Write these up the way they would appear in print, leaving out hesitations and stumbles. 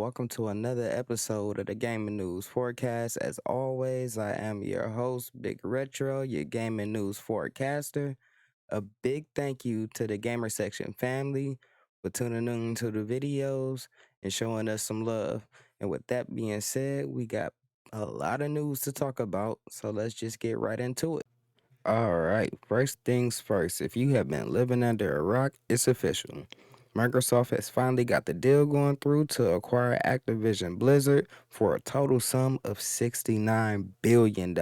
welcome to another episode of the Gaming News Forecast. As always, I am your host, Big Retro, your gaming news forecaster. A big thank you to the Gamer Section family for tuning in to the videos and showing us some love. And with that being said, we got a lot of news to talk about, so let's just get right into it. All right, first things first. If you have been living under a rock, it's official. Microsoft has finally got the deal going through to acquire Activision Blizzard for a total sum of $69 billion.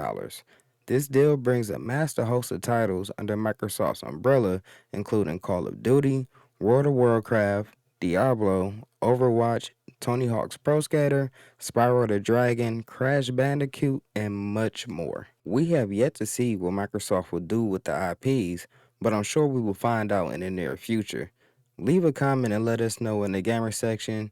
This deal brings a master host of titles under Microsoft's umbrella, including Call of Duty, World of Warcraft, Diablo, Overwatch, Tony Hawk's Pro Skater, Spyro the Dragon, Crash Bandicoot, and much more. We have yet to see what Microsoft will do with the IPs, but I'm sure we will find out in the near future. Leave a comment and let us know in the gamer section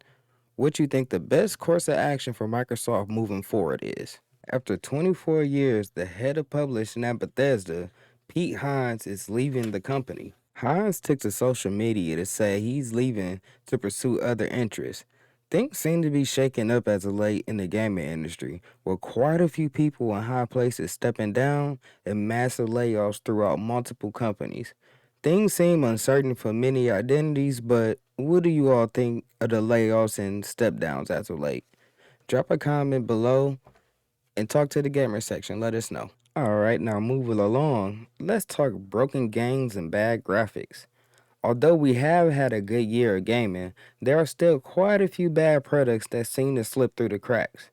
what you think the best course of action for Microsoft moving forward is. After 24 years, the head of publishing at Bethesda, Pete Hines, is leaving the company. Hines took to social media to say he's leaving to pursue other interests. Things seem to be shaking up as of late in the gaming industry, with quite a few people in high places stepping down and massive layoffs throughout multiple companies. Things seem uncertain for many identities, but what do you all think of the layoffs and step downs as of late? Drop a comment below and talk to the gamer section. Let us know. Alright, now moving along, let's talk broken games and bad graphics. Although we have had a good year of gaming, there are still quite a few bad products that seem to slip through the cracks.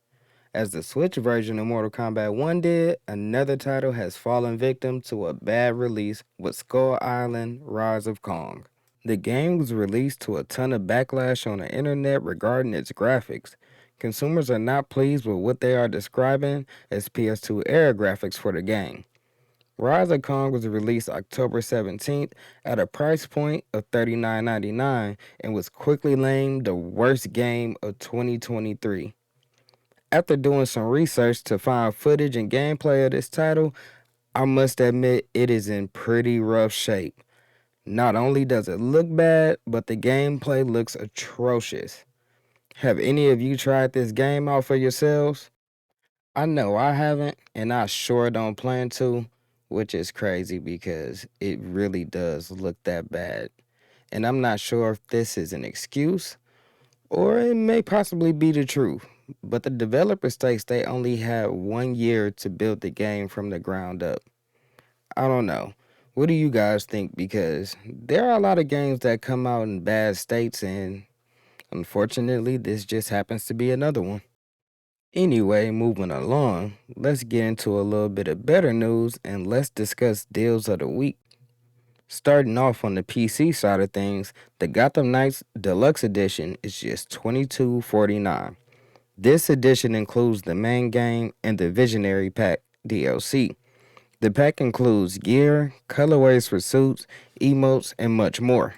As the Switch version of Mortal Kombat 1 did, another title has fallen victim to a bad release with Skull Island Rise of Kong. The game was released to a ton of backlash on the internet regarding its graphics. Consumers are not pleased with what they are describing as PS2 era graphics for the game. Rise of Kong was released October 17th at a price point of $39.99 and was quickly named the worst game of 2023. After doing some research to find footage and gameplay of this title, I must admit it is in pretty rough shape. Not only does it look bad, but the gameplay looks atrocious. Have any of you tried this game out for yourselves? I know I haven't, and I sure don't plan to, which is crazy because it really does look that bad. And I'm not sure if this is an excuse or it may possibly be the truth. But the developer states they only had 1 year to build the game from the ground up. I don't know. What do you guys think? Because there are a lot of games that come out in bad states, and unfortunately, this just happens to be another one. Anyway, moving along, let's get into a little bit of better news and let's discuss deals of the week. Starting off on the PC side of things, the Gotham Knights Deluxe Edition is just $22.49. This edition includes the main game and the Visionary Pack DLC. The pack includes gear, colorways for suits, emotes, and much more.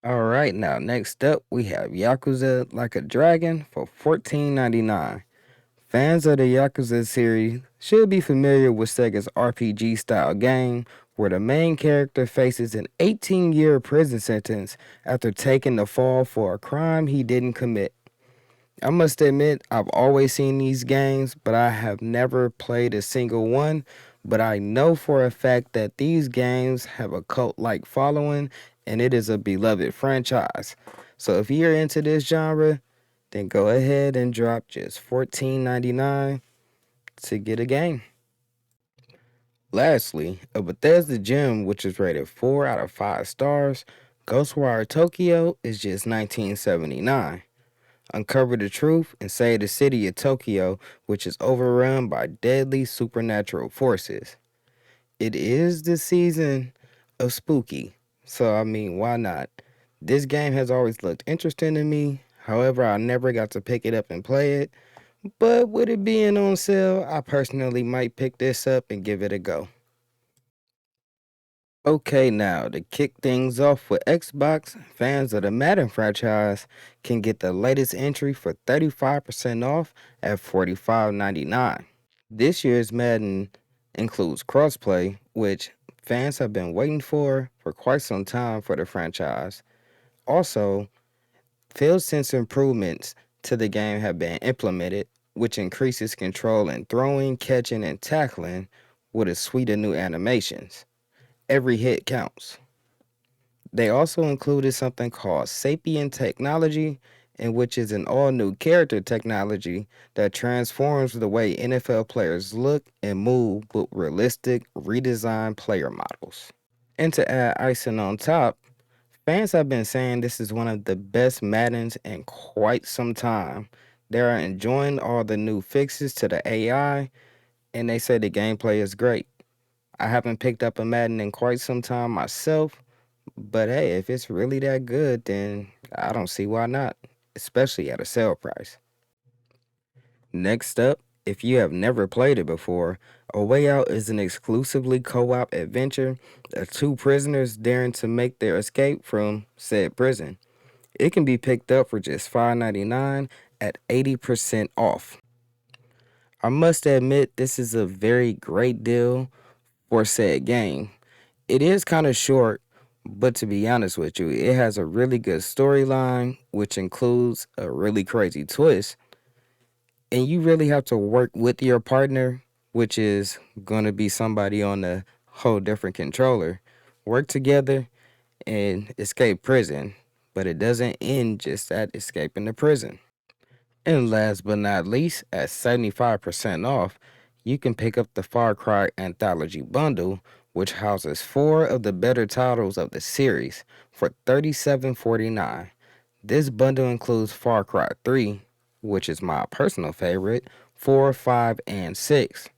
Alright, now next up we have Yakuza Like a Dragon for $14.99. Fans of the Yakuza series should be familiar with Sega's RPG style game where the main character faces an 18-year prison sentence after taking the fall for a crime he didn't commit. I must admit, I've always seen these games, but I have never played a single one. But I know for a fact that these games have a cult-like following, and it is a beloved franchise. So if you're into this genre, then go ahead and drop just $14.99 to get a game. Lastly, a Bethesda gem which is rated 4 out of 5 stars, Ghostwire Tokyo, is just $19.79. Uncover the truth and save the city of Tokyo, which is overrun by deadly supernatural forces. It is the season of spooky, so I mean, why not? This game has always looked interesting to me, however, I never got to pick it up and play it, but with it being on sale, I personally might pick this up and give it a go. Okay, now to kick things off with Xbox, fans of the Madden franchise can get the latest entry for 35% off at $45.99. This year's Madden includes crossplay, which fans have been waiting for quite some time for the franchise. Also, field sense improvements to the game have been implemented, which increases control in throwing, catching, and tackling with a suite of new animations. Every hit counts. They also included something called Sapient Technology, in which is an all-new character technology that transforms the way NFL players look and move with realistic, redesigned player models. And to add icing on top, fans have been saying this is one of the best Maddens in quite some time. They are enjoying all the new fixes to the AI, and they say the gameplay is great. I haven't picked up a Madden in quite some time myself, but hey, if it's really that good, then I don't see why not, especially at a sale price. Next up, if you have never played it before, A Way Out is an exclusively co-op adventure of two prisoners daring to make their escape from said prison. It can be picked up for just $5.99 at 80% off. I must admit, this is a very great deal for said game. It is kind of short, but to be honest with you, it has a really good storyline, which includes a really crazy twist. And you really have to work with your partner, which is going to be somebody on a whole different controller. Work together and escape prison, but it doesn't end just at escaping the prison. And last but not least, at 75% off, you can pick up the Far Cry Anthology Bundle, which houses 4 of the better titles of the series for $37.49. This bundle includes Far Cry 3, which is my personal favorite, 4, 5, and 6.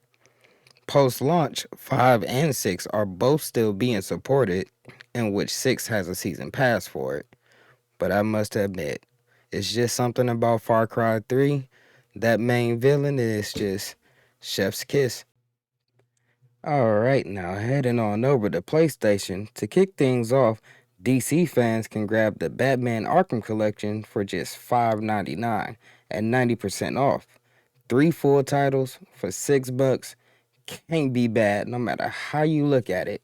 Post-launch, 5 and 6 are both still being supported, in which 6 has a season pass for it. But I must admit, it's just something about Far Cry 3. That main villain is just chef's kiss. Alright, now heading on over to PlayStation. To kick things off, DC fans can grab the Batman Arkham Collection for just $5.99 at 90% off. 3 full titles for $6 can't be bad no matter how you look at it.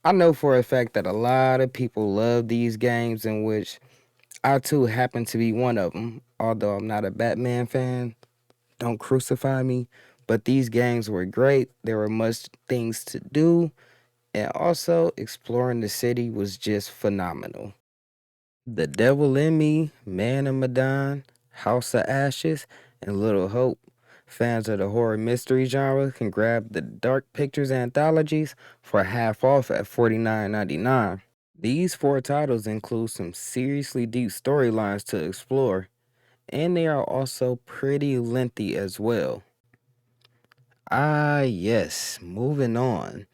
I know for a fact that a lot of people love these games, in which I too happen to be one of them. Although I'm not a Batman fan, don't crucify me. But these games were great. There were much things to do, and also exploring the city was just phenomenal. The Devil in Me, Man of Medan, House of Ashes, and Little Hope. Fans of the horror mystery genre can grab the Dark Pictures anthologies for half off at $49.99. These 4 titles include some seriously deep storylines to explore, and they are also pretty lengthy as well. Ah, yes, moving on.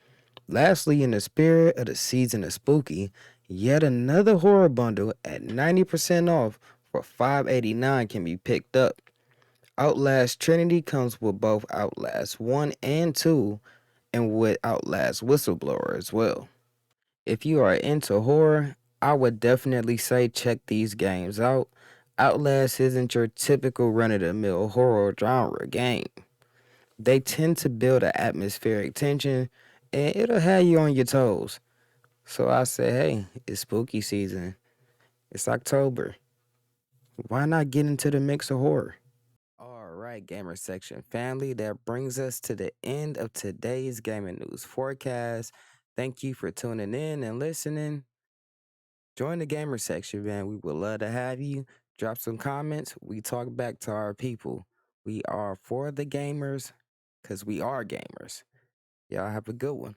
Lastly, in the spirit of the season of spooky, yet another horror bundle at 90% off for $5.89 can be picked up. Outlast Trinity comes with both Outlast 1 and 2, and with Outlast Whistleblower as well. If you are into horror, I would definitely say check these games out. Outlast isn't your typical run-of-the-mill horror genre game. They tend to build an atmospheric tension, and it'll have you on your toes. So I say, hey, it's spooky season. It's October. Why not get into the mix of horror? All right, Gamer Section family, that brings us to the end of today's gaming news forecast. Thank you for tuning in and listening. Join the Gamer Section, man. We would love to have you. Drop some comments. We talk back to our people. We are for the gamers because we are gamers. Y'all have a good one.